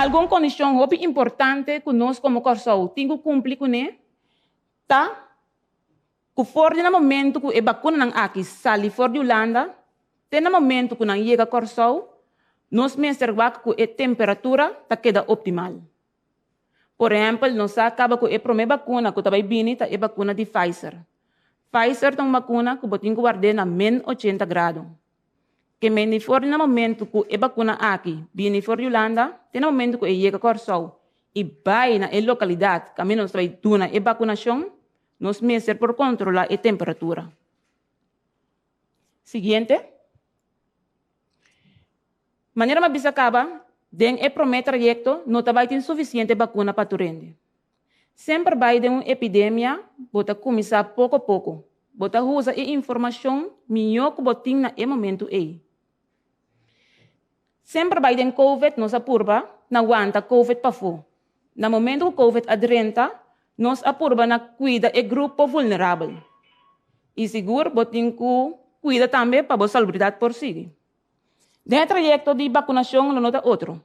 Alguma kondishon muito importante que nós como corso temos que cumprir com ele, tá? Que for no momento que a bakuna não aqui sali for de Holanda, tem no momento que não chega corso, nós mester que a temperatura tá queda optimal. Por exemplo, nós acaba com a prome bakuna que também bini tá a bakuna de Pfizer. Pfizer é uma bakuna que botin guardar na menos 80 graus. Que mendi for no momento que a bakuna aqui bini for de Holanda, tem no momento que chega corso e vai na localidade que nós vai duna a vacunação, nós mester por controlar a temperatura. Seguinte. Maneira mais bisa acaba, den e prome trajecto, não vai ter suficiente vacuna para tu rende. Sempre vai ter uma epidemia, bota começar pouco a pouco. Bota usa a informação melhor que botin na momento aí. Sempre vai ter COVID, nós apurba, na aguanta COVID para fora. No momento que COVID adrenta, nós apurba na cuida e grupo vulnerável. E sigur, botin que cuida também para a salubridade por si. Dentro do trajecto de vacunação, não nota outro.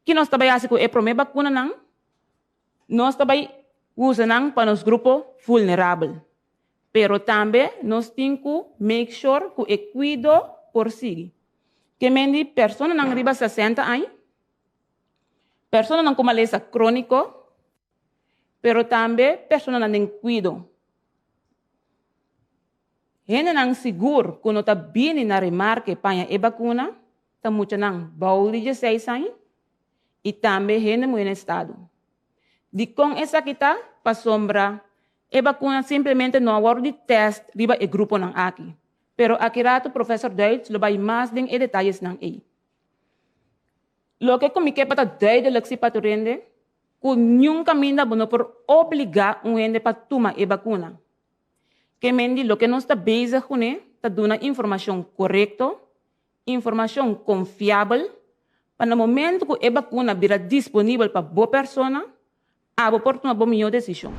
Que nós também fazemos com a prome bakuna, não? Nós também usamos para os grupos vulneráveis. Pero também nós temos que make sure que o cuido por si. Que mendi pessoas não arriba 60 anos, pessoas não com maleza crônico, pero também pessoas não têm cuido. Hendenan sigur que não está bem na remarke para a bakuna, está muito não bau de 16 anos e também hende muhe estado. De com essa kita para sombra, a bakuna simplesmente não há de teste riba e grupo não aqui. Pero aqui rato professor Deutsch lo vai mais den e detalhes não aí. Lo que comique para Deutsch lexi para rende, que nunca minda bono por obligar hende para tomar a bakuna. Que mendi lo que nós está bezig com está dando informação correta, informação confiável, para no momento que a bakuna vira disponível para boa pessoa, a boa tomar boa melhor decisão.